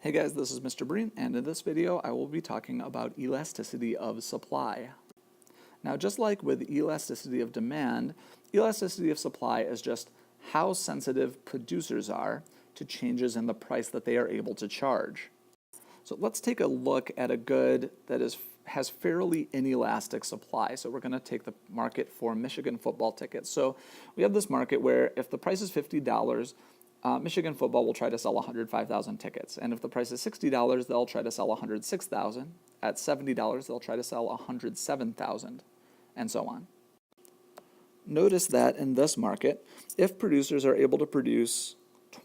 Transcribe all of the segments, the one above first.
Hey guys, this is Mr. Breen, and in this video I will be talking about elasticity of supply. Now, just like with elasticity of demand, elasticity of supply is just how sensitive producers are to changes in the price that they are able to charge. So let's take a look at a good that has fairly inelastic supply. So we're going to take the market for Michigan football tickets. So we have this market where if the price is $50, Michigan football will try to sell 105,000 tickets. And if the price is $60, they'll try to sell 106,000. At $70, they'll try to sell 107,000, and so on. Notice that in this market, if producers are able to produce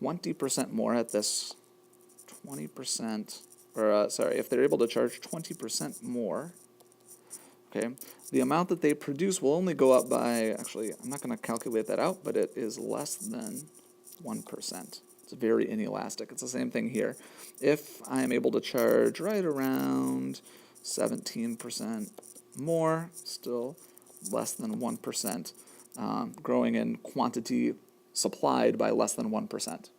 20% more at this 20%, if they're able to charge 20% more, okay, the amount that they produce will only go up by, actually, I'm not going to calculate that out, but it is less than 1%. It's very inelastic. It's the same thing here. If I am able to charge right around 17% more, still less than 1%, growing in quantity supplied by less than 1%.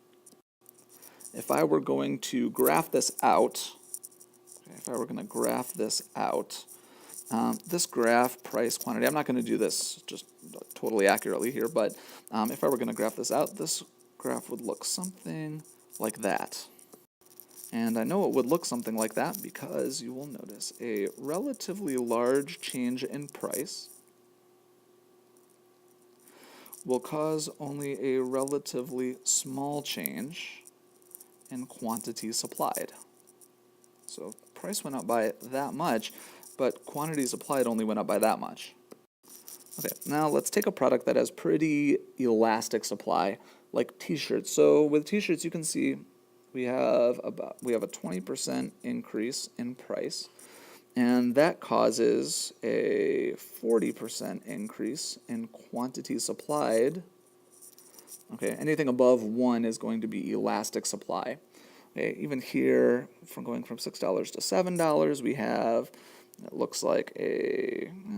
If I were going to graph this out, this graph, price, quantity, I'm not going to do this just totally accurately here, but if I were going to graph this out, this graph would look something like that. And I know it would look something like that because you will notice a relatively large change in price will cause only a relatively small change in quantity supplied. So price went up by that much, but quantity supplied only went up by that much. Okay, now let's take a product that has pretty elastic supply, like t-shirts. So with t-shirts, you can see we have a 20% increase in price, and that causes a 40% increase in quantity supplied. Okay, anything above 1 is going to be elastic supply. Okay, even here, from going from $6 to $7, we have, it looks like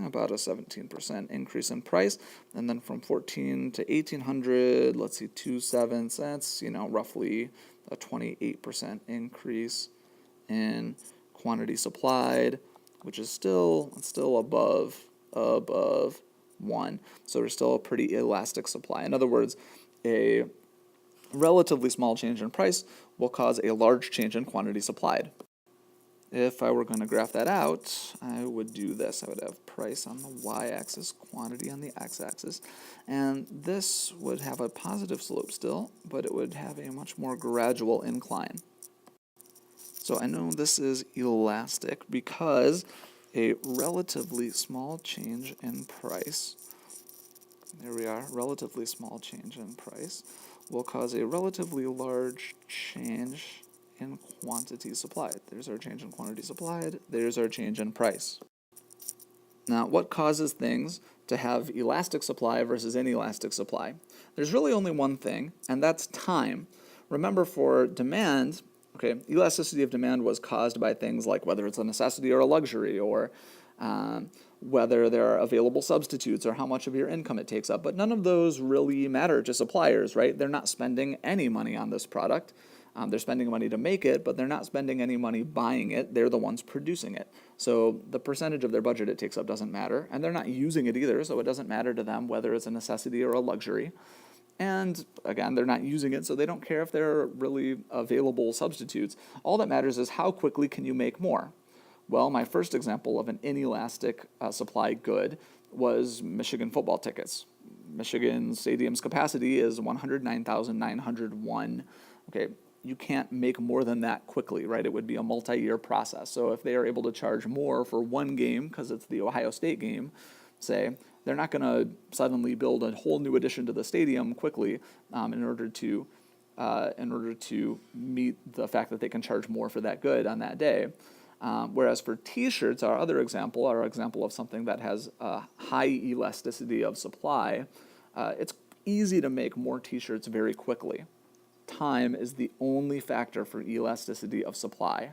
about a 17% increase in price, and then from 14 to 1800, let's see, 2/7, that's roughly a 28% increase in quantity supplied, which is still above 1. So there's still a pretty elastic supply. In other words, a relatively small change in price will cause a large change in quantity supplied. If I were going to graph that out, I would do this. I would have price on the y-axis, quantity on the x-axis, and this would have a positive slope still, but it would have a much more gradual incline. So I know this is elastic because a relatively small change in price, there we are, relatively small change in price, will cause a relatively large change in quantity supplied. There's our change in quantity supplied. There's our change in price. Now, what causes things to have elastic supply versus inelastic supply? There's really only one thing, and that's time. Remember, for demand, okay, elasticity of demand was caused by things like whether it's a necessity or a luxury, or whether there are available substitutes, or how much of your income it takes up. But none of those really matter to suppliers, right? They're not spending any money on this product. They're spending money to make it, but they're not spending any money buying it. They're the ones producing it. So the percentage of their budget it takes up doesn't matter, and they're not using it either, so it doesn't matter to them whether it's a necessity or a luxury. And again, they're not using it, so they don't care if there are really available substitutes. All that matters is how quickly can you make more. Well, my first example of an inelastic supply good was Michigan football tickets. Michigan Stadium's capacity is 109,901. Okay, you can't make more than that quickly, right? It would be a multi-year process. So if they are able to charge more for one game, because it's the Ohio State game, say, they're not going to suddenly build a whole new addition to the stadium quickly in order to meet the fact that they can charge more for that good on that day. Whereas for t-shirts, our example of something that has a high elasticity of supply, it's easy to make more t-shirts very quickly. Time is the only factor for elasticity of supply.